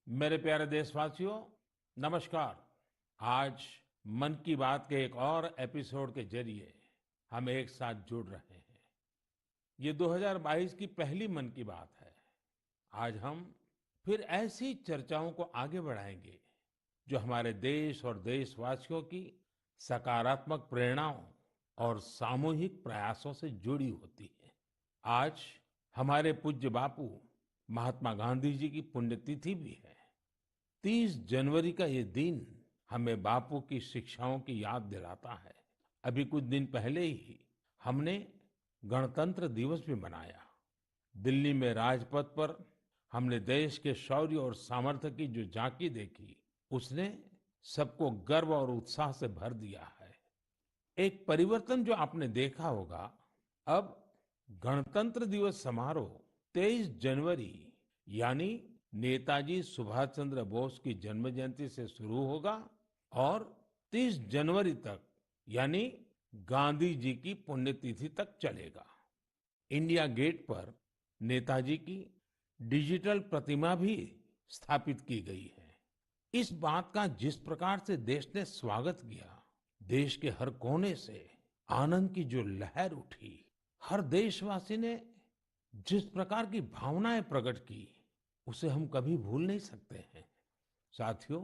मेरे प्यारे देशवासियों, नमस्कार। आज मन की बात के एक और एपिसोड के जरिए हम एक साथ जुड़ रहे हैं। ये 2022 की पहली मन की बात है। आज हम फिर ऐसी चर्चाओं को आगे बढ़ाएंगे जो हमारे देश और देशवासियों की सकारात्मक प्रेरणाओं और सामूहिक प्रयासों से जुड़ी होती है। आज हमारे पूज्य बापू महात्मा गांधी जी की पुण्यतिथि भी है। 30 जनवरी का ये दिन हमें बापू की शिक्षाओं की याद दिलाता है। अभी कुछ दिन पहले ही हमने गणतंत्र दिवस भी मनाया। दिल्ली में राजपथ पर हमने देश के शौर्य और सामर्थ्य की जो झांकी देखी, उसने सबको गर्व और उत्साह से भर दिया है। एक परिवर्तन जो आपने देखा होगा, अब गणतंत्र दिवस समारोह 23 जनवरी यानी नेताजी सुभाष चंद्र बोस की जन्म जयंती से शुरू होगा और 30 जनवरी तक यानी गांधी जी की पुण्यतिथि तक चलेगा। इंडिया गेट पर नेताजी की डिजिटल प्रतिमा भी स्थापित की गई है। इस बात का जिस प्रकार से देश ने स्वागत किया, देश के हर कोने से आनंद की जो लहर उठी, हर देशवासी ने जिस प्रकार की भावनाएं प्रकट की, उसे हम कभी भूल नहीं सकते हैं। साथियों,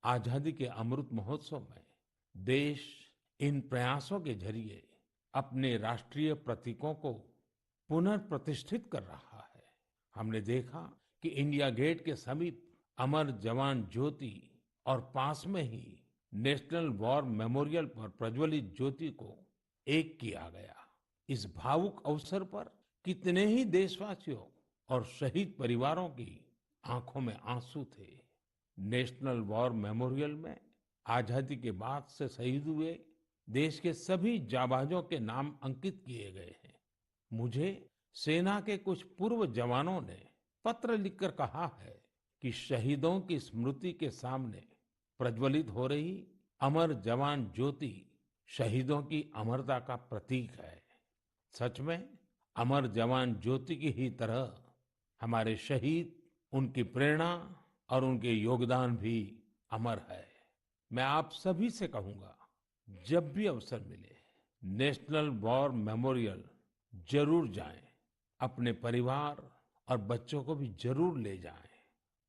आजादी के अमृत महोत्सव में देश इन प्रयासों के जरिए अपने राष्ट्रीय प्रतीकों को पुनर्प्रतिष्ठित कर रहा है। हमने देखा कि इंडिया गेट के समीप अमर जवान ज्योति और पास में ही नेशनल वॉर मेमोरियल पर प्रज्वलित ज्योति को एक किया गया। इस भावुक अवसर पर कितने ही देशवासियों और शहीद परिवारों की आंखों में आंसू थे। नेशनल वॉर मेमोरियल में आजादी के बाद से शहीद हुए देश के सभी जाबाजों के नाम अंकित किए गए हैं। मुझे सेना के कुछ पूर्व जवानों ने पत्र लिखकर कहा है कि शहीदों की स्मृति के सामने प्रज्वलित हो रही अमर जवान ज्योति शहीदों की अमरता का प्रतीक है। सच में अमर जवान ज्योति की ही तरह हमारे शहीद, उनकी प्रेरणा और उनके योगदान भी अमर है। मैं आप सभी से कहूंगा, जब भी अवसर मिले नेशनल वॉर मेमोरियल जरूर जाएं। अपने परिवार और बच्चों को भी जरूर ले जाएं।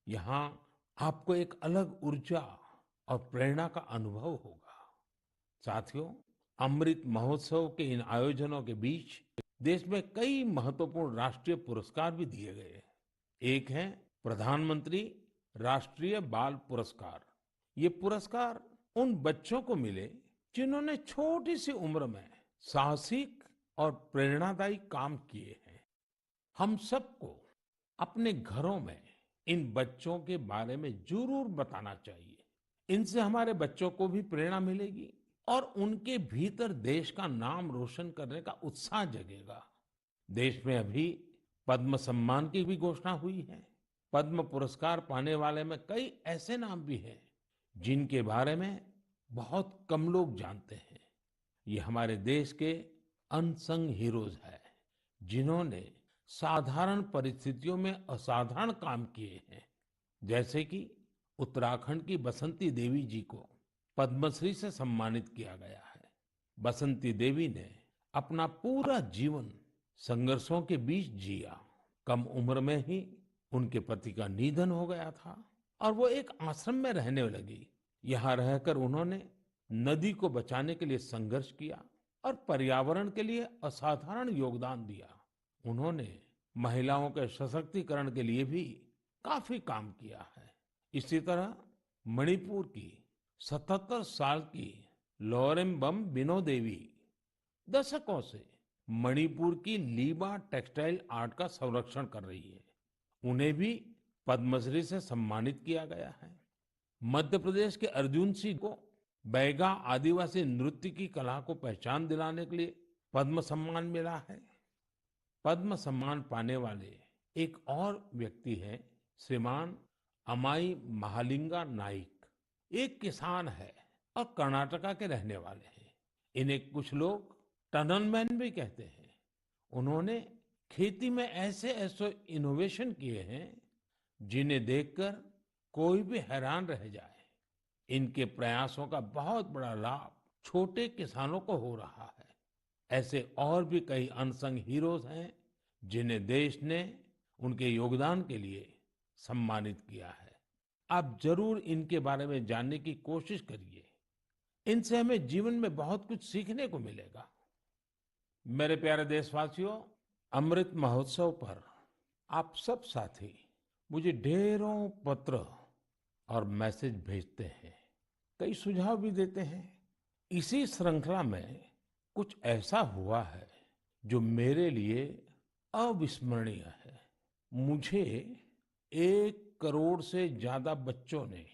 यहाँ आपको एक अलग ऊर्जा और प्रेरणा का अनुभव होगा। साथियों, अमृत महोत्सव के इन आयोजनों के बीच देश में कई महत्वपूर्ण राष्ट्रीय पुरस्कार भी दिए गए हैं। एक है प्रधानमंत्री राष्ट्रीय बाल पुरस्कार। ये पुरस्कार उन बच्चों को मिले जिन्होंने छोटी सी उम्र में साहसिक और प्रेरणादायी काम किए हैं। हम सबको अपने घरों में इन बच्चों के बारे में जरूर बताना चाहिए। इनसे हमारे बच्चों को भी प्रेरणा मिलेगी और उनके भीतर देश का नाम रोशन करने का उत्साह जगेगा। देश में अभी पद्म सम्मान की भी घोषणा हुई है। पद्म पुरस्कार पाने वाले में कई ऐसे नाम भी हैं जिनके बारे में बहुत कम लोग जानते हैं। ये हमारे देश के अनसंग हीरोज हैं, जिन्होंने साधारण परिस्थितियों में असाधारण काम किए हैं। जैसे कि उत्तराखंड की बसंती देवी जी को पद्मश्री से सम्मानित किया गया है। बसंती देवी ने अपना पूरा जीवन संघर्षों के बीच जिया। कम उम्र में ही उनके पति का निधन हो गया था और वो एक आश्रम में रहने लगी। यहाँ रहकर उन्होंने नदी को बचाने के लिए संघर्ष किया और पर्यावरण के लिए असाधारण योगदान दिया। उन्होंने महिलाओं के सशक्तिकरण के लिए भी काफी काम किया है। इसी तरह मणिपुर की 77 साल की लौरेम्बम बिनो देवी दशकों से मणिपुर की लीबा टेक्सटाइल आर्ट का संरक्षण कर रही है। उन्हें भी पद्मश्री से सम्मानित किया गया है। मध्य प्रदेश के अर्जुन सिंह को बैगा आदिवासी नृत्य की कला को पहचान दिलाने के लिए पद्म सम्मान मिला है। पद्म सम्मान पाने वाले एक और व्यक्ति हैं श्रीमान अमाई महालिंगा नाइक। एक किसान है और कर्नाटका के रहने वाले हैं। इन्हें कुछ लोग टनल मैन भी कहते हैं। उन्होंने खेती में ऐसे ऐसे इनोवेशन किए हैं जिन्हें देखकर कोई भी हैरान रह जाए। इनके प्रयासों का बहुत बड़ा लाभ छोटे किसानों को हो रहा है। ऐसे और भी कई अनसंग हीरोज हैं जिन्हें देश ने उनके योगदान के लिए सम्मानित किया है। आप जरूर इनके बारे में जानने की कोशिश करिए। इनसे हमें जीवन में बहुत कुछ सीखने को मिलेगा। मेरे प्यारे देशवासियों, अमृत महोत्सव पर आप सब साथी मुझे ढेरों पत्र और मैसेज भेजते हैं, कई सुझाव भी देते हैं। इसी श्रृंखला में कुछ ऐसा हुआ है जो मेरे लिए अविस्मरणीय है। मुझे 1 करोड़ से ज्यादा बच्चों ने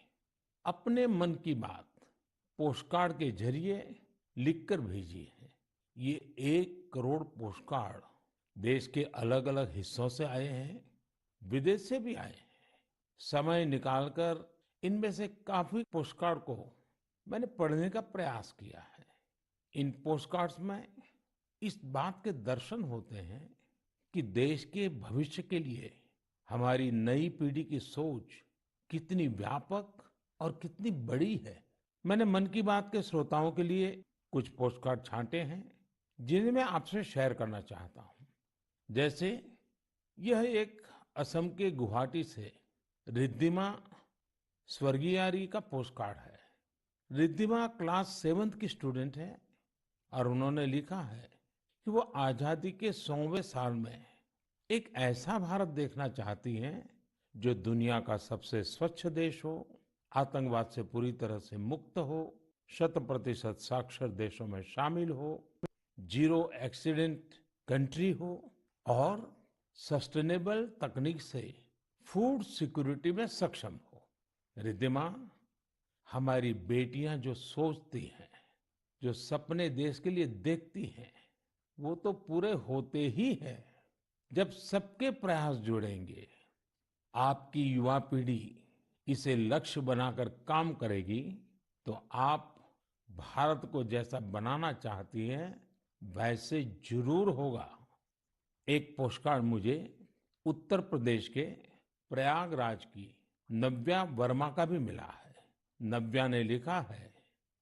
अपने मन की बात पोस्टकार्ड के जरिए लिखकर भेजी है। ये 1 करोड़ पोस्टकार्ड देश के अलग अलग हिस्सों से आए हैं, विदेश से भी आए हैं। समय निकालकर इनमें से काफी पोस्टकार्ड को मैंने पढ़ने का प्रयास किया है। इन पोस्टकार्ड्स में इस बात के दर्शन होते हैं कि देश के भविष्य के लिए हमारी नई पीढ़ी की सोच कितनी व्यापक और कितनी बड़ी है। मैंने मन की बात के श्रोताओं के लिए कुछ पोस्टकार्ड छांटे हैं जिन्हें मैं आपसे शेयर करना चाहता हूं। जैसे यह एक असम के गुवाहाटी से रिद्धिमा स्वर्गियारी का पोस्टकार्ड है। रिद्धिमा क्लास 7th की स्टूडेंट है और उन्होंने लिखा है कि वो आजादी के 100वें साल में एक ऐसा भारत देखना चाहती हैं जो दुनिया का सबसे स्वच्छ देश हो, आतंकवाद से पूरी तरह से मुक्त हो, 100% साक्षर देशों में शामिल हो, जीरो एक्सीडेंट कंट्री हो और सस्टेनेबल तकनीक से फूड सिक्योरिटी में सक्षम हो। रिद्धिमा, हमारी बेटियां जो सोचती हैं, जो सपने देश के लिए देखती हैं, वो तो पूरे होते ही हैं जब सबके प्रयास जुड़ेंगे। आपकी युवा पीढ़ी इसे लक्ष्य बनाकर काम करेगी तो आप भारत को जैसा बनाना चाहती हैं वैसे जरूर होगा। एक पोस्टकार्ड मुझे उत्तर प्रदेश के प्रयागराज की नव्या वर्मा का भी मिला है। नव्या ने लिखा है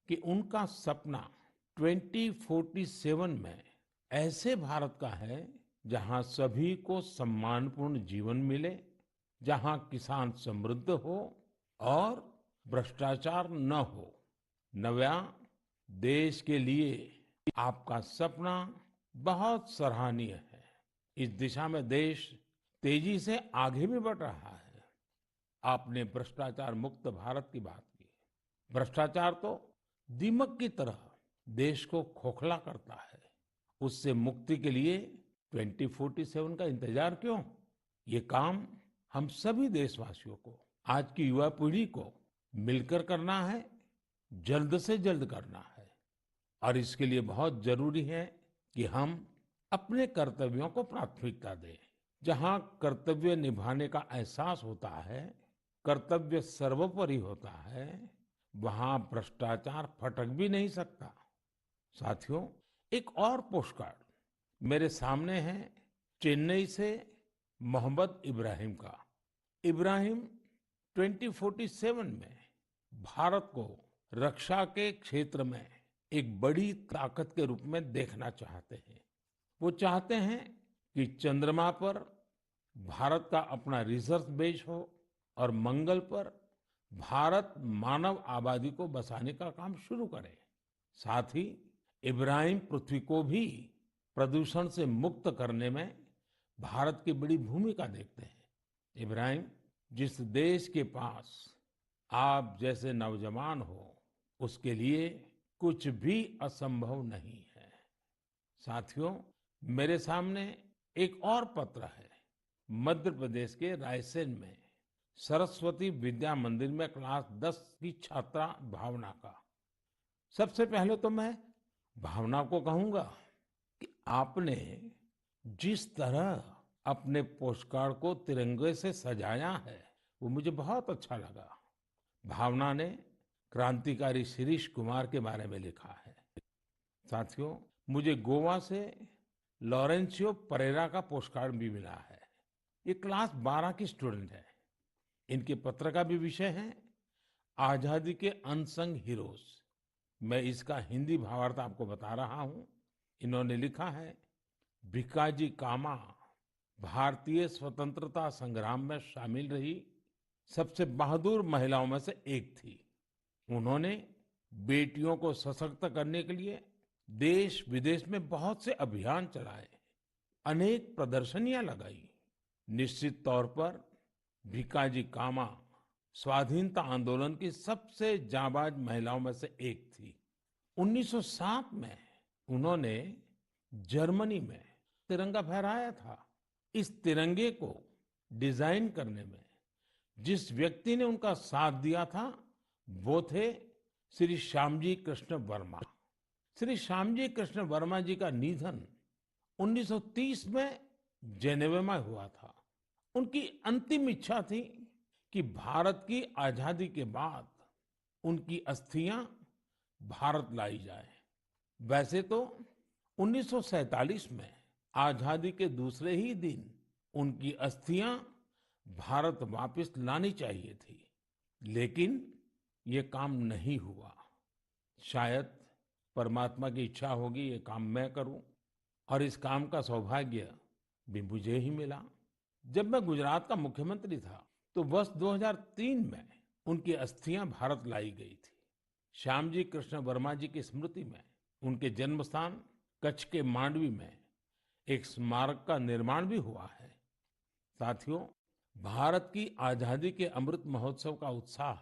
कि उनका सपना 2047 में ऐसे भारत का है जहां सभी को सम्मानपूर्ण जीवन मिले, जहां किसान समृद्ध हो और भ्रष्टाचार न हो। नव्या, देश के लिए आपका सपना बहुत सराहनीय है। इस दिशा में देश तेजी से आगे भी बढ़ रहा है। आपने भ्रष्टाचार मुक्त भारत की बात की। भ्रष्टाचार तो दीमक की तरह देश को खोखला करता है। उससे मुक्ति के लिए 2047 का इंतजार क्यों? ये काम हम सभी देशवासियों को, आज की युवा पीढ़ी को मिलकर करना है, जल्द से जल्द करना है। और इसके लिए बहुत जरूरी है कि हम अपने कर्तव्यों को प्राथमिकता दें। जहां कर्तव्य निभाने का एहसास होता है, कर्तव्य सर्वोपरि होता है, वहां भ्रष्टाचार फटक भी नहीं सकता। साथियों, एक और पोस्टकार्ड मेरे सामने है चेन्नई से मोहम्मद इब्राहिम का। इब्राहिम 2047 में भारत को रक्षा के क्षेत्र में एक बड़ी ताकत के रूप में देखना चाहते हैं। वो चाहते हैं कि चंद्रमा पर भारत का अपना रिसर्च बेस हो और मंगल पर भारत मानव आबादी को बसाने का काम शुरू करे। साथ ही इब्राहिम पृथ्वी को भी प्रदूषण से मुक्त करने में भारत की बड़ी भूमिका देखते हैं। इब्राहिम, जिस देश के पास आप जैसे नौजवान हो, उसके लिए कुछ भी असंभव नहीं है। साथियों, मेरे सामने एक और पत्र है मध्य प्रदेश के रायसेन में सरस्वती विद्या मंदिर में क्लास 10 की छात्रा भावना का। सबसे पहले तो मैं भावना को कहूंगा कि आपने जिस तरह अपने पोस्टकार्ड को तिरंगे से सजाया है वो मुझे बहुत अच्छा लगा। भावना ने क्रांतिकारी शिरीष कुमार के बारे में लिखा है। साथियों, मुझे गोवा से लॉरेंशियो परेरा का पोस्टकार्ड भी मिला है। ये क्लास 12 की स्टूडेंट है। इनके पत्र का भी विषय है आजादी के अनसंग हीरोज। मैं इसका हिंदी भावार्थ आपको बता रहा हूं। इन्होंने लिखा है, भिकाजी कामा भारतीय स्वतंत्रता संग्राम में शामिल रही सबसे बहादुर महिलाओं में से एक थी। उन्होंने बेटियों को सशक्त करने के लिए देश विदेश में बहुत से अभियान चलाए, अनेक प्रदर्शनियां लगाई। निश्चित तौर पर भिकाजी कामा स्वाधीनता आंदोलन की सबसे जाबाज महिलाओं में से एक थी। 1907 में उन्होंने जर्मनी में तिरंगा फहराया था। इस तिरंगे को डिजाइन करने में जिस व्यक्ति ने उनका साथ दिया था वो थे श्री श्यामजी कृष्ण वर्मा। श्री श्यामजी कृष्ण वर्मा जी का निधन 1930 में जेनेवा में हुआ था। उनकी अंतिम इच्छा थी कि भारत की आजादी के बाद उनकी अस्थियां भारत लाई जाए। वैसे तो 1947 में आजादी के दूसरे ही दिन उनकी अस्थियां भारत वापस लानी चाहिए थी, लेकिन ये काम नहीं हुआ। शायद परमात्मा की इच्छा होगी ये काम मैं करूं, और इस काम का सौभाग्य भी मुझे ही मिला। जब मैं गुजरात का मुख्यमंत्री था तो वर्ष 2003 में उनकी अस्थियां भारत लाई गई थी। श्यामजी कृष्ण वर्मा जी की स्मृति में उनके जन्म स्थान कच्छ के मांडवी में एक स्मारक का निर्माण भी हुआ है। साथियों, भारत की आजादी के अमृत महोत्सव का उत्साह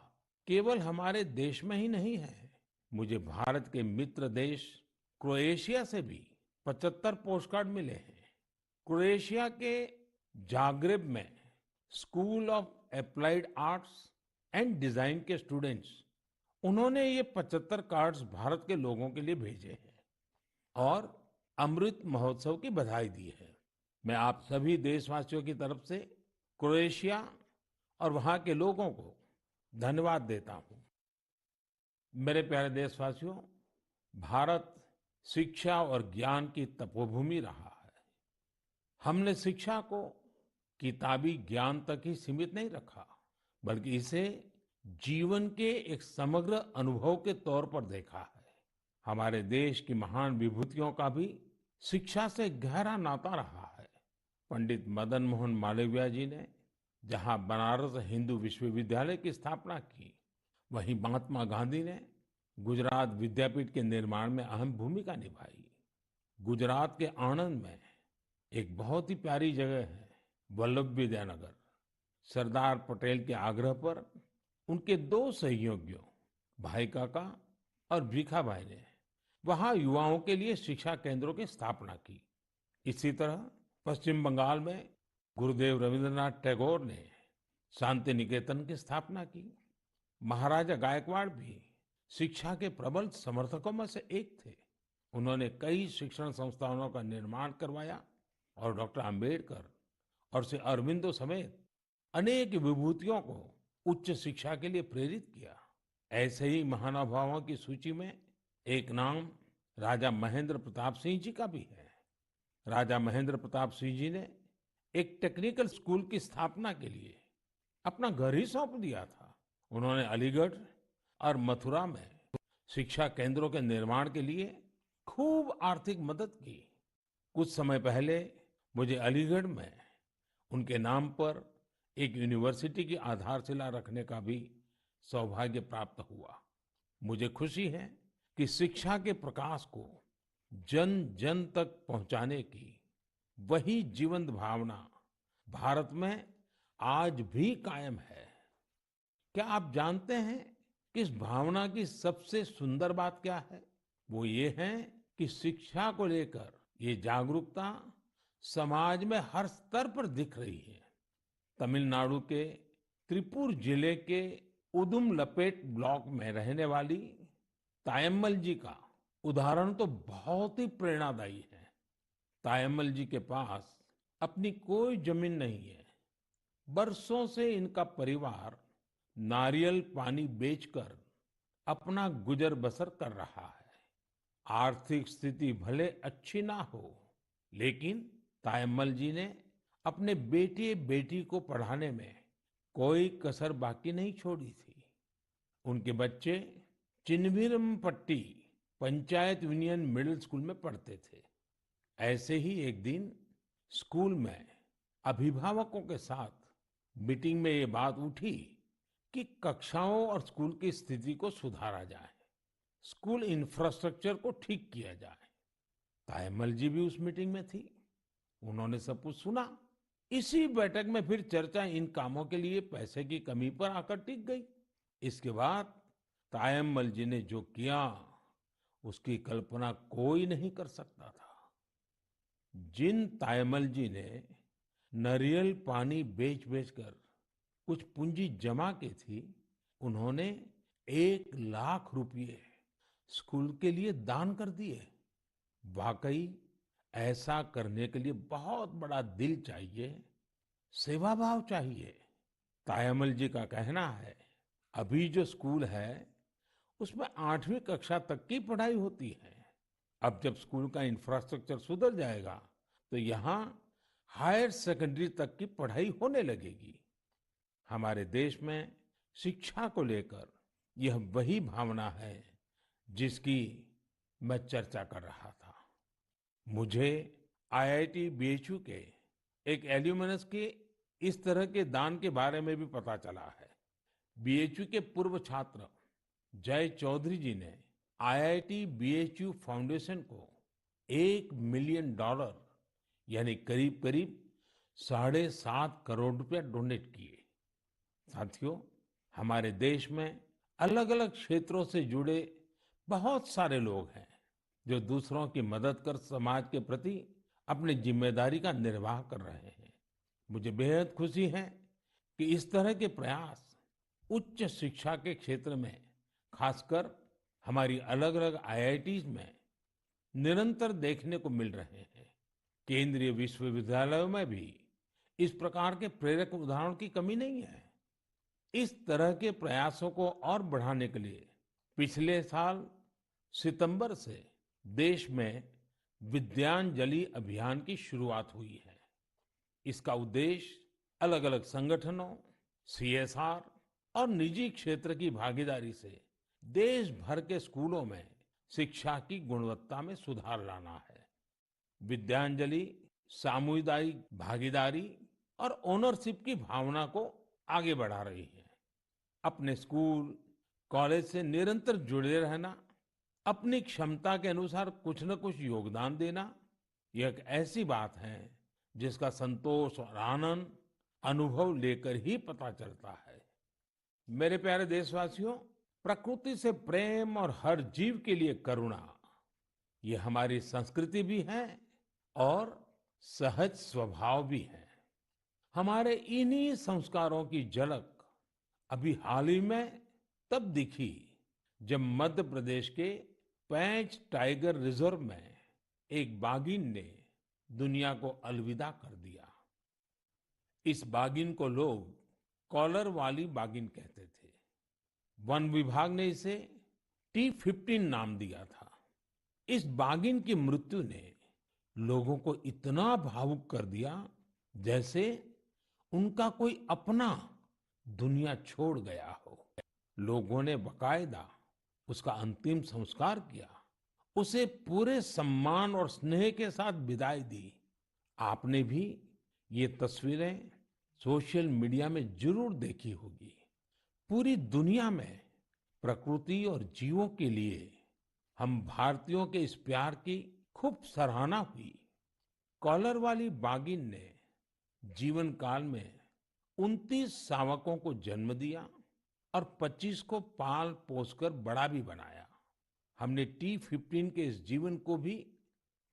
केवल हमारे देश में ही नहीं है। मुझे भारत के मित्र देश क्रोएशिया से भी 75 पोस्टकार्ड मिले हैं। क्रोएशिया के जाग्रेब में school of applied arts and design के स्टूडेंट्स, उन्होंने ये 75 कार्ड्स भारत के लोगों के लिए भेजे हैं और अमृत महोत्सव की बधाई दी है। मैं आप सभी देशवासियों की तरफ से क्रोएशिया और वहां के लोगों को धन्यवाद देता हूं। मेरे प्यारे देशवासियों, भारत शिक्षा और ज्ञान की तपोभूमि रहा है। हमने शिक्षा को किताबी ज्ञान तक ही सीमित नहीं रखा, बल्कि इसे जीवन के एक समग्र अनुभव के तौर पर देखा है। हमारे देश की महान विभूतियों का भी शिक्षा से गहरा नाता रहा है। पंडित मदन मोहन मालवीय जी ने जहां बनारस हिंदू विश्वविद्यालय की स्थापना की, वहीं महात्मा गांधी ने गुजरात विद्यापीठ के निर्माण में अहम भूमिका निभाई। गुजरात के आणंद में एक बहुत ही प्यारी जगह है वल्लभ विद्यानगर। सरदार पटेल के आग्रह पर उनके दो सहयोगियों भाई काका और भीखा भाई ने वहां युवाओं के लिए शिक्षा केंद्रों की स्थापना की। इसी तरह पश्चिम बंगाल में गुरुदेव रविंद्रनाथ टैगोर ने शांति निकेतन की स्थापना की। महाराजा गायकवाड़ भी शिक्षा के प्रबल समर्थकों में से एक थे। उन्होंने कई शिक्षण संस्थानों का निर्माण करवाया और डॉक्टर अंबेडकर और श्री अरविंदो समेत अनेक विभूतियों को उच्च शिक्षा के लिए प्रेरित किया। ऐसे ही महानुभावों की सूची में एक नाम राजा महेंद्र प्रताप सिंह जी का भी है। राजा महेंद्र प्रताप सिंह जी ने एक टेक्निकल स्कूल की स्थापना के लिए अपना घर ही सौंप दिया था। उन्होंने अलीगढ़ और मथुरा में शिक्षा केंद्रों के निर्माण के लिए खूब आर्थिक मदद की। कुछ समय पहले मुझे अलीगढ़ में उनके नाम पर एक यूनिवर्सिटी की आधारशिला रखने का भी सौभाग्य प्राप्त हुआ। मुझे खुशी है कि शिक्षा के प्रकाश को जन जन तक पहुंचाने की वही जीवंत भावना भारत में आज भी कायम है। क्या आप जानते हैं कि इस भावना की सबसे सुंदर बात क्या है? वो ये है कि शिक्षा को लेकर ये जागरूकता समाज में हर स्तर पर दिख रही है। तमिलनाडु के त्रिपुर जिले के उदुमलपेट ब्लॉक में रहने वाली तायम्मल जी का उदाहरण तो बहुत ही प्रेरणादायी है। तायम्मल जी के पास अपनी कोई जमीन नहीं है। बरसों से इनका परिवार नारियल पानी बेचकर अपना गुजर बसर कर रहा है। आर्थिक स्थिति भले अच्छी ना हो, लेकिन तायम्मल जी ने अपने बेटे बेटी को पढ़ाने में कोई कसर बाकी नहीं छोड़ी थी। उनके बच्चे Chinnaveerampatti panchayat union middle school में पढ़ते थे। ऐसे ही एक दिन स्कूल में अभिभावकों के साथ मीटिंग में ये बात उठी कि कक्षाओं और स्कूल की स्थिति को सुधारा जाए, स्कूल इंफ्रास्ट्रक्चर को ठीक किया जाए। तायम्मल जी भी उस मीटिंग में थी। उन्होंने सब कुछ सुना। इसी बैठक में फिर चर्चा इन कामों के लिए पैसे की कमी पर आकर टिक गई। इसके बाद तायम्मल जी ने जो किया, उसकी कल्पना कोई नहीं कर सकता था। जिन तायम्मल जी ने नारियल पानी बेच-बेच कर कुछ पूंजी जमा की थी, उन्होंने 1 लाख रुपए स्कूल के लिए दान कर दिए। वाकई ऐसा करने के लिए बहुत बड़ा दिल चाहिए, सेवा भाव चाहिए। तायम्मल जी का कहना है, अभी जो स्कूल है उसमें 8वीं कक्षा तक की पढ़ाई होती है। अब जब स्कूल का इंफ्रास्ट्रक्चर सुधर जाएगा तो यहाँ हायर सेकेंडरी तक की पढ़ाई होने लगेगी। हमारे देश में शिक्षा को लेकर यह वही भावना है जिसकी मैं चर्चा कर रहा था। मुझे आईआईटी बीएचयू के एक एल्यूमनस के इस तरह के दान के बारे में भी पता चला है। बीएचयू के पूर्व छात्र जय चौधरी जी ने आईआईटी बीएचयू फाउंडेशन को $1 मिलियन यानी करीब करीब 7.5 करोड़ रुपया डोनेट किए। साथियों, हमारे देश में अलग अलग क्षेत्रों से जुड़े बहुत सारे लोग हैं जो दूसरों की मदद कर समाज के प्रति अपनी जिम्मेदारी का निर्वाह कर रहे हैं। मुझे बेहद खुशी है कि इस तरह के प्रयास उच्च शिक्षा के क्षेत्र में, खासकर हमारी अलग अलग आईआईटीज में निरंतर देखने को मिल रहे हैं। केंद्रीय विश्वविद्यालयों में भी इस प्रकार के प्रेरक उदाहरणों की कमी नहीं है। इस तरह के प्रयासों को और बढ़ाने के लिए पिछले साल सितंबर से देश में विद्यांजलि अभियान की शुरुआत हुई है। इसका उद्देश्य अलग अलग संगठनों, सीएसआर और निजी क्षेत्र की भागीदारी से देश भर के स्कूलों में शिक्षा की गुणवत्ता में सुधार लाना है। विद्यांजलि सामुदायिक भागीदारी और ओनरशिप की भावना को आगे बढ़ा रही है। अपने स्कूल, कॉलेज से निरंतर जुड़े रहना, अपनी क्षमता के अनुसार कुछ न कुछ योगदान देना, यह एक ऐसी बात है जिसका संतोष और आनंद अनुभव लेकर ही पता चलता है। मेरे प्यारे देशवासियों, प्रकृति से प्रेम और हर जीव के लिए करुणा, ये हमारी संस्कृति भी है और सहज स्वभाव भी है। हमारे इन्हीं संस्कारों की झलक अभी हाल ही में तब दिखी जब मध्य प्रदेश के पेंच टाइगर रिजर्व में एक बाघिन ने दुनिया को अलविदा कर दिया। इस बाघिन को लोग कॉलर वाली बाघिन कहते थे। वन विभाग ने इसे T15 नाम दिया था। इस बाघिन की मृत्यु ने लोगों को इतना भावुक कर दिया जैसे उनका कोई अपना दुनिया छोड़ गया हो। लोगों ने बाकायदा उसका अंतिम संस्कार किया, उसे पूरे सम्मान और स्नेह के साथ विदाई दी। आपने भी ये तस्वीरें सोशल मीडिया में जरूर देखी होगी। पूरी दुनिया में प्रकृति और जीवों के लिए हम भारतीयों के इस प्यार की खूब सराहना हुई। कॉलर वाली बाघिन ने जीवन काल में 29 शावकों को जन्म दिया और 25 को पाल पोसकर बड़ा भी बनाया। हमने T15 के इस जीवन को भी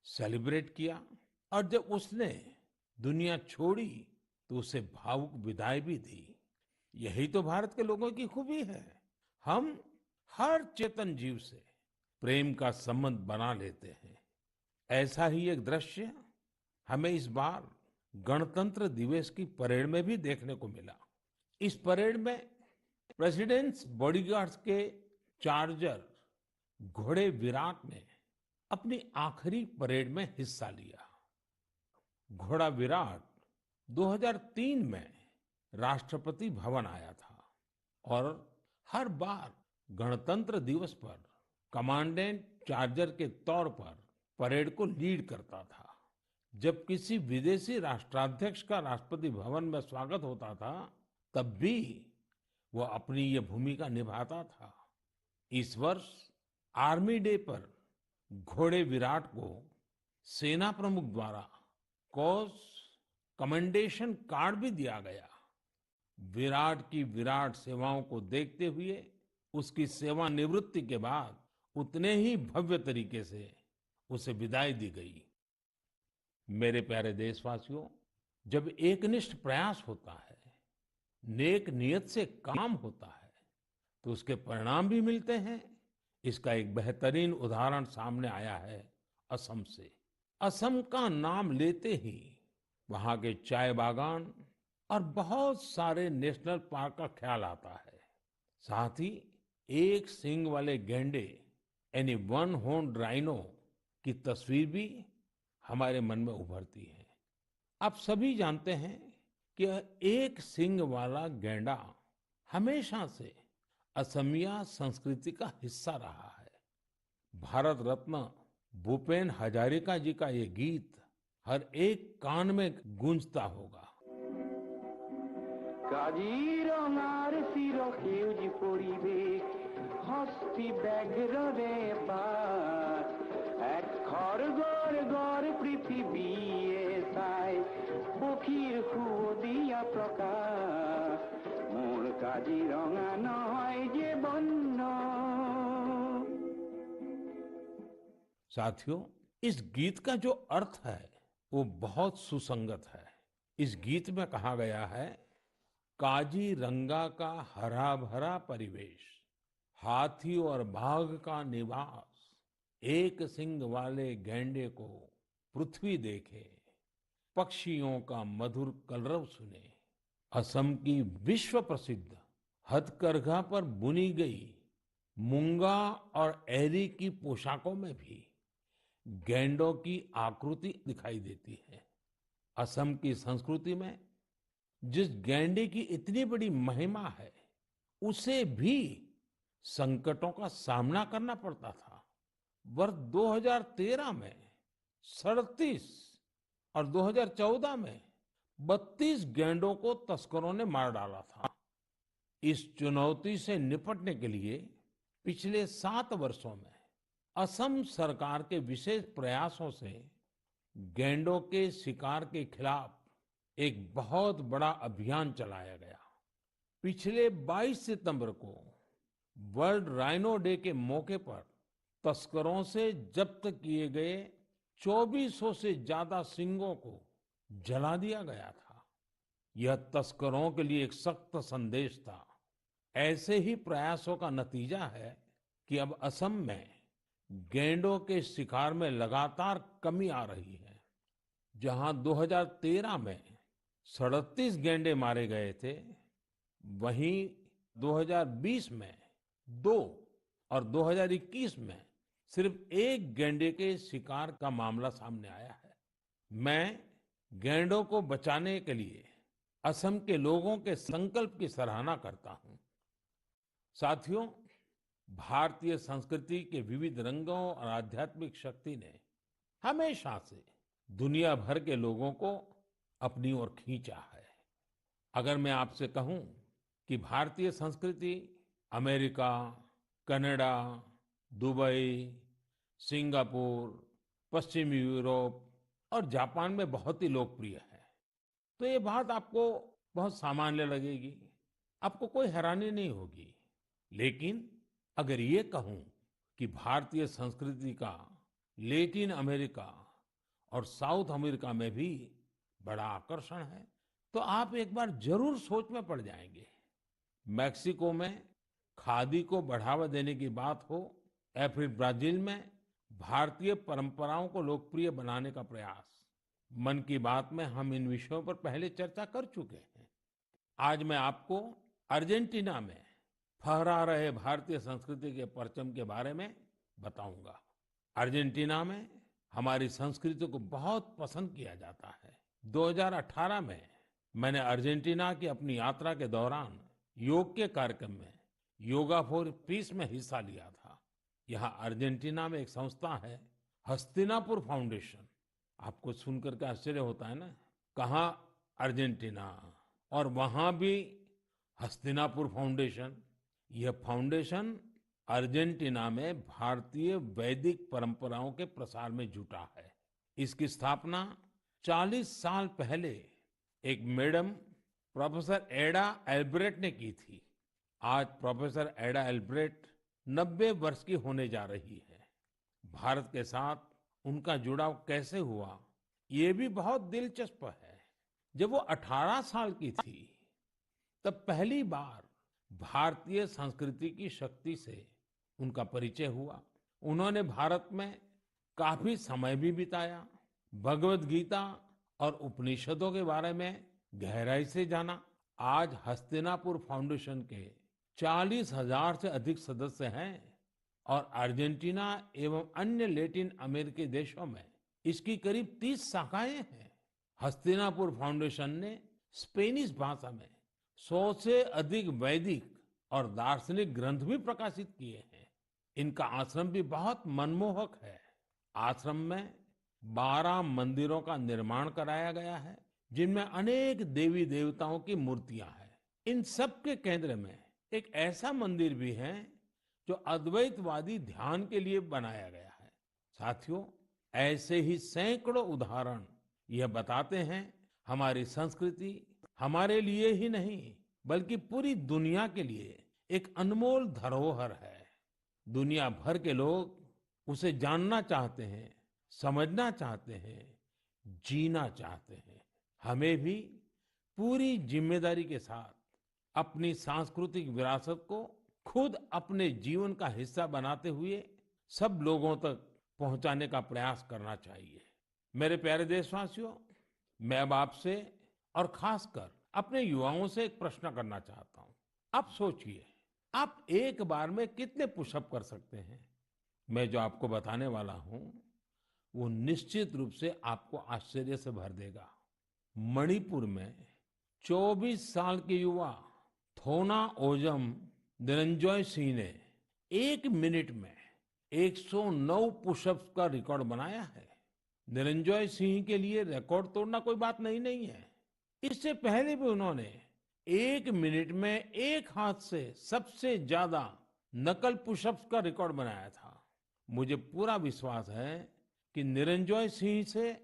सेलिब्रेट किया और जब उसने दुनिया छोड़ी तो उसे भावुक विदाई भी दी। यही तो भारत के लोगों की खूबी है। हम हर चेतन जीव से प्रेम का संबंध बना लेते हैं। ऐसा ही एक दृश्य हमें इस बार गणतंत्र दिवस की परेड में भी देखने को मिला। इस परेड में प्रेसिडेंट्स बॉडीगार्ड्स के चार्जर घोड़े विराट ने अपनी आखिरी परेड में हिस्सा लिया। घोड़ा विराट 2003 में राष्ट्रपति भवन आया था और हर बार गणतंत्र दिवस पर कमांडेंट चार्जर के तौर पर परेड को लीड करता था। जब किसी विदेशी राष्ट्राध्यक्ष का राष्ट्रपति भवन में स्वागत होता था, तब भी वो अपनी ये भूमिका निभाता था। इस वर्ष आर्मी डे पर घोड़े विराट को सेना प्रमुख द्वारा कॉज कमेंडेशन कार्ड भी दिया गया। विराट की विराट सेवाओं को देखते हुए उसकी सेवानिवृत्ति के बाद उतने ही भव्य तरीके से उसे विदाई दी गई। मेरे प्यारे देशवासियों, जब एकनिष्ठ प्रयास होता है, नेक नियत से काम होता है, तो उसके परिणाम भी मिलते हैं। इसका एक बेहतरीन उदाहरण सामने आया है असम से। असम का नाम लेते ही वहां के चाय बागान और बहुत सारे नेशनल पार्क का ख्याल आता है। साथ ही एक सींग वाले गैंडे यानी वन हॉर्न्ड राइनो की तस्वीर भी हमारे मन में उभरती है। आप सभी जानते हैं कि एक सींग वाला गैंडा हमेशा से असमिया संस्कृति का हिस्सा रहा है। भारत रत्न भूपेन हजारिका जी का ये गीत हर एक कान में गूंजता होगा। কাজিৰঙাৰ চিৰ সেউজী পৰিৱেশ হস্তি ব্যাঘ্ৰৰে পাত এক খড়গড় গড় পৃথিৱীয়ে চাই পক্ষীৰ সুদিয়া প্ৰকাশ মোৰ কাজিৰঙা নহয় যে বন্য। साथियों, इस गीत का जो अर्थ है वो बहुत सुसंगत है। इस गीत में कहा गया है, काजीरंगा का हरा भरा परिवेश, हाथी और बाघ का निवास, एक सींग वाले गैंडे को पृथ्वी देखे, पक्षियों का मधुर कलरव सुने। असम की विश्व प्रसिद्ध हथकरघा पर बुनी गई मूंगा और एरी की पोशाकों में भी गैंडों की आकृति दिखाई देती है। असम की संस्कृति में जिस गैंडे की इतनी बड़ी महिमा है, उसे भी संकटों का सामना करना पड़ता था। वर्ष 2013 में 37 और 2014 में 32 गैंडों को तस्करों ने मार डाला था। इस चुनौती से निपटने के लिए पिछले 7 वर्षों में असम सरकार के विशेष प्रयासों से गैंडों के शिकार के खिलाफ एक बहुत बड़ा अभियान चलाया गया। पिछले 22 सितंबर को वर्ल्ड राइनो डे के मौके पर तस्करों से जब्त किए गए 2400 से ज्यादा सींगों को जला दिया गया था। यह तस्करों के लिए एक सख्त संदेश था। ऐसे ही प्रयासों का नतीजा है कि अब असम में गैंडों के शिकार में लगातार कमी आ रही है। जहां 2013 में 37 गैंडे मारे गए थे, वहीं 2020 में 2 और 2021 में सिर्फ 1 गैंडे के शिकार का मामला सामने आया है। मैं गैंडों को बचाने के लिए असम के लोगों के संकल्प की सराहना करता हूं। साथियों, भारतीय संस्कृति के विविध रंगों और आध्यात्मिक शक्ति ने हमेशा से दुनिया भर के लोगों को अपनी ओर खींचा है। अगर मैं आपसे कहूं कि भारतीय संस्कृति अमेरिका, कनाडा, दुबई, सिंगापुर, पश्चिमी यूरोप और जापान में बहुत ही लोकप्रिय है, तो ये बात आपको बहुत सामान्य लगेगी, आपको कोई हैरानी नहीं होगी। लेकिन अगर ये कहूं कि भारतीय संस्कृति का लैटिन अमेरिका और साउथ अमेरिका में भी बड़ा आकर्षण है, तो आप एक बार जरूर सोच में पड़ जाएंगे। मैक्सिको में खादी को बढ़ावा देने की बात हो या फिर ब्राजील में भारतीय परंपराओं को लोकप्रिय बनाने का प्रयास, मन की बात में हम इन विषयों पर पहले चर्चा कर चुके हैं। आज मैं आपको अर्जेंटीना में फहरा रहे भारतीय संस्कृति के परचम के बारे में बताऊंगा। अर्जेंटीना में हमारी संस्कृति को बहुत पसंद किया जाता है। 2018 में मैंने अर्जेंटीना की अपनी यात्रा के दौरान योग के कार्यक्रम में योगा फॉर पीस में हिस्सा लिया था। यहाँ अर्जेंटीना में एक संस्था है, हस्तिनापुर फाउंडेशन। आपको सुनकर के आश्चर्य होता है ना, कहाँ अर्जेंटीना और वहां भी हस्तिनापुर फाउंडेशन। यह फाउंडेशन अर्जेंटीना में भारतीय वैदिक परंपराओं के प्रसार में जुटा है। इसकी स्थापना 40 साल पहले एक मैडम प्रोफेसर एडा एल्ब्रेट ने की थी। आज प्रोफेसर एडा एल्ब्रेट 90 वर्ष की होने जा रही है। भारत के साथ उनका जुड़ाव कैसे हुआ, ये भी बहुत दिलचस्प है। जब वो 18 साल की थी, तब पहली बार भारतीय संस्कृति की शक्ति से उनका परिचय हुआ। उन्होंने भारत में काफी समय भी बिताया, भगवत गीता और उपनिषदों के बारे में गहराई से जाना। आज हस्तिनापुर फाउंडेशन के 40,000 से अधिक सदस्य हैं और अर्जेंटीना एवं अन्य लैटिन अमेरिकी देशों में इसकी करीब 30 शाखाएं हैं। हस्तिनापुर फाउंडेशन ने स्पेनिश भाषा में 100 से अधिक वैदिक और दार्शनिक ग्रंथ भी प्रकाशित किए हैं। इनका आश्रम भी बहुत मनमोहक है। आश्रम में 12 मंदिरों का निर्माण कराया गया है, जिनमें अनेक देवी देवताओं की मूर्तियां हैं। इन सब के केंद्र में एक ऐसा मंदिर भी है जो अद्वैतवादी ध्यान के लिए बनाया गया है। साथियों, ऐसे ही सैकड़ों उदाहरण यह बताते हैं हमारी संस्कृति हमारे लिए ही नहीं बल्कि पूरी दुनिया के लिए एक अनमोल धरोहर है। दुनिया भर के लोग उसे जानना चाहते हैं, समझना चाहते हैं, जीना चाहते हैं। हमें भी पूरी जिम्मेदारी के साथ अपनी सांस्कृतिक विरासत को खुद अपने जीवन का हिस्सा बनाते हुए सब लोगों तक पहुंचाने का प्रयास करना चाहिए। मेरे प्यारे देशवासियों, मैं अब आपसे और खासकर अपने युवाओं से एक प्रश्न करना चाहता हूं। आप सोचिए, आप एक बार में कितने पुशअप कर सकते हैं? मैं जो आपको बताने वाला हूं, वो निश्चित रूप से आपको आश्चर्य से भर देगा। मणिपुर में 24 साल के युवा थोना ओजम निरंजॉय सिंह ने 1 मिनट में 109 पुशअप्स का रिकॉर्ड बनाया है। निरंजॉय सिंह के लिए रिकॉर्ड तोड़ना कोई बात नहीं है। इससे पहले भी उन्होंने 1 मिनट में एक हाथ से सबसे ज्यादा नकल पुशअप्स का रिकॉर्ड बनाया था। मुझे पूरा विश्वास है कि निरंजॉय सिंह से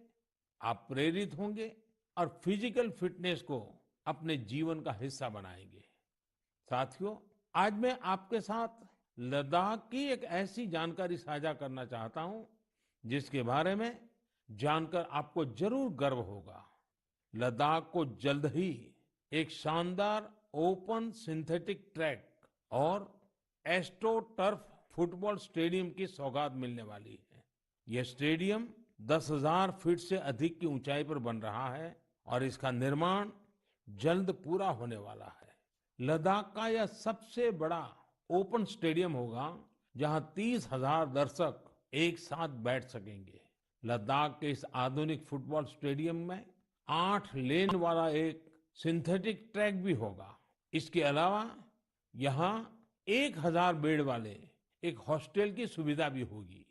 आप प्रेरित होंगे और फिजिकल फिटनेस को अपने जीवन का हिस्सा बनाएंगे। साथियों, आज मैं आपके साथ लद्दाख की एक ऐसी जानकारी साझा करना चाहता हूं जिसके बारे में जानकर आपको जरूर गर्व होगा। लद्दाख को जल्द ही एक शानदार ओपन सिंथेटिक ट्रैक और एस्ट्रो टर्फ फुटबॉल स्टेडियम की सौगात मिलने वाली है। यह स्टेडियम 10,000 फीट से अधिक की ऊंचाई पर बन रहा है और इसका निर्माण जल्द पूरा होने वाला है। लद्दाख का यह सबसे बड़ा ओपन स्टेडियम होगा जहां 30,000 दर्शक एक साथ बैठ सकेंगे। लद्दाख के इस आधुनिक फुटबॉल स्टेडियम में 8 लेन वाला एक सिंथेटिक ट्रैक भी होगा। इसके अलावा यहाँ 1,000 बेड वाले एक हॉस्टल की सुविधा भी होगी।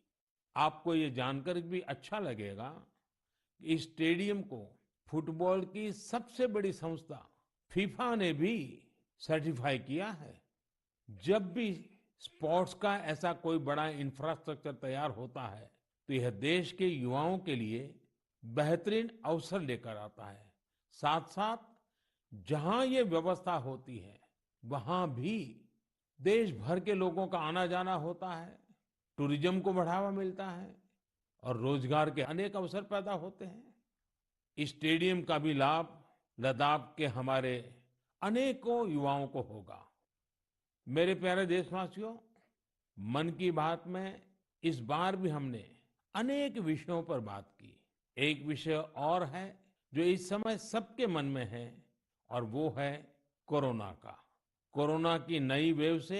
आपको ये जानकर भी अच्छा लगेगा कि इस स्टेडियम को फुटबॉल की सबसे बड़ी संस्था फीफा ने भी सर्टिफाई किया है। जब भी स्पोर्ट्स का ऐसा कोई बड़ा इंफ्रास्ट्रक्चर तैयार होता है तो यह देश के युवाओं के लिए बेहतरीन अवसर लेकर आता है। साथ साथ जहां ये व्यवस्था होती है वहां भी देश भर के लोगों का आना जाना होता है, टूरिज्म को बढ़ावा मिलता है और रोजगार के अनेक अवसर पैदा होते हैं। इस स्टेडियम का भी लाभ लद्दाख के हमारे अनेकों युवाओं को होगा। मेरे प्यारे देशवासियों, मन की बात में इस बार भी हमने अनेक विषयों पर बात की। एक विषय और है जो इस समय सबके मन में है और वो है कोरोना का। कोरोना की नई वेव से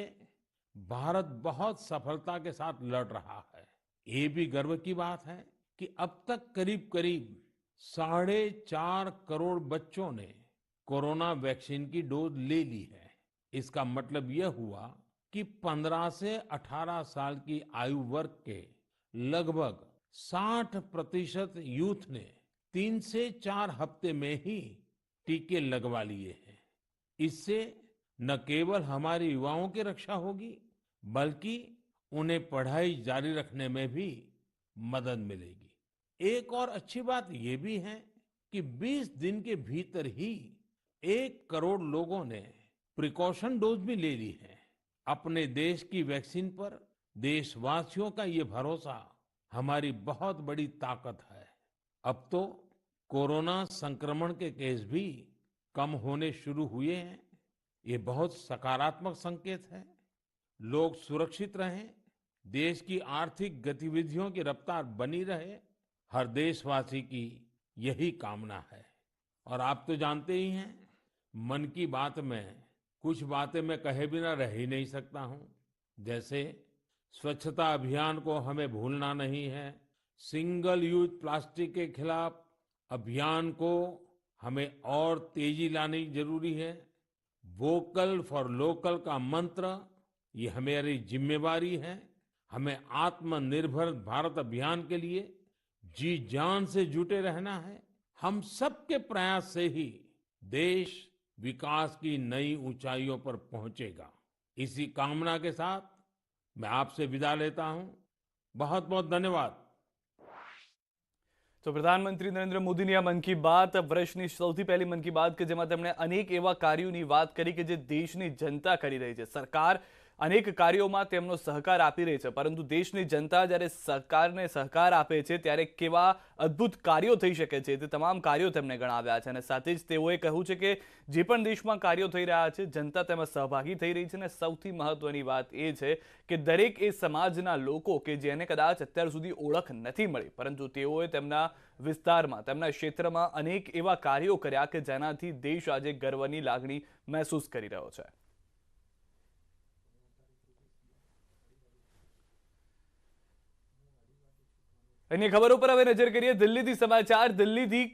भारत बहुत सफलता के साथ लड़ रहा है। ये भी गर्व की बात है कि अब तक करीब करीब 4.5 करोड़ बच्चों ने कोरोना वैक्सीन की डोज ले ली है। इसका मतलब यह हुआ कि 15 से 18 साल की आयु वर्ग के लगभग 60% यूथ ने 3 से 4 हफ्ते में ही टीके लगवा लिए हैं। इससे न केवल हमारे युवाओं की रक्षा होगी, बल्कि उन्हें पढ़ाई जारी रखने में भी मदद मिलेगी। एक और अच्छी बात ये भी है कि 20 दिन के भीतर ही 1 करोड़ लोगों ने प्रिकॉशन डोज भी ले ली है। अपने देश की वैक्सीन पर देशवासियों का ये भरोसा हमारी बहुत बड़ी ताकत है। अब तो कोरोना संक्रमण के केस भी कम होने शुरू हुए हैं। ये बहुत सकारात्मक संकेत है। लोग सुरक्षित रहें, देश की आर्थिक गतिविधियों की रफ्तार बनी रहे, हर देशवासी की यही कामना है। और आप तो जानते ही हैं, मन की बात में कुछ बातें मैं कहे बिना रह ही नहीं सकता हूं। जैसे स्वच्छता अभियान को हमें भूलना नहीं है, सिंगल यूज प्लास्टिक के खिलाफ अभियान को हमें और तेजी लानी जरूरी है। वोकल फॉर लोकल का मंत्र ये हमारी जिम्मेवारी है। हमें आत्मनिर्भर भारत अभियान के लिए जी जान से जुटे रहना है। हम सबके प्रयास से ही देश विकास की नई ऊंचाइयों पर पहुंचेगा। इसी कामना के साथ मैं आपसे विदा लेता हूं। बहुत बहुत धन्यवाद। તો પ્રધાનમંત્રી નરેન્દ્ર મોદીની આ મન કી બાત વર્ષની સૌથી પહેલી મન કી બાત કે જેમાં તેમણે અનેક એવા કાર્યોની વાત કરી કે જે દેશની જનતા કરી રહી છે। સરકાર અનેક કાર્યોમાં તેમનો સહકાર આપી રહી છે, પરંતુ દેશની જનતા જ્યારે સરકારને સહકાર આપે છે ત્યારે કેવા અદ્ભુત કાર્યો થઈ શકે છે તે તમામ કાર્યો તેમણે ગણાવ્યા છે। અને સાથે જ તેઓએ કહ્યું છે કે જે પણ દેશમાં કાર્યો થઈ રહ્યા છે જનતા તેમાં સહભાગી થઈ રહી છે। અને સૌથી મહત્વની વાત એ છે કે દરેક એ સમાજના લોકો કે જેને કદાચ અત્યાર સુધી ઓળખ નથી મળી, પરંતુ તેઓએ તેમના વિસ્તારમાં તેમના ક્ષેત્રમાં અનેક એવા કાર્યો કર્યા કે જેનાથી દેશ આજે ગર્વની લાગણી મહેસૂસ કરી રહ્યો છે। अन्य खबरों पर હવે નજર કરીએ દિલ્હીથી સમાચાર। દિલ્હીથી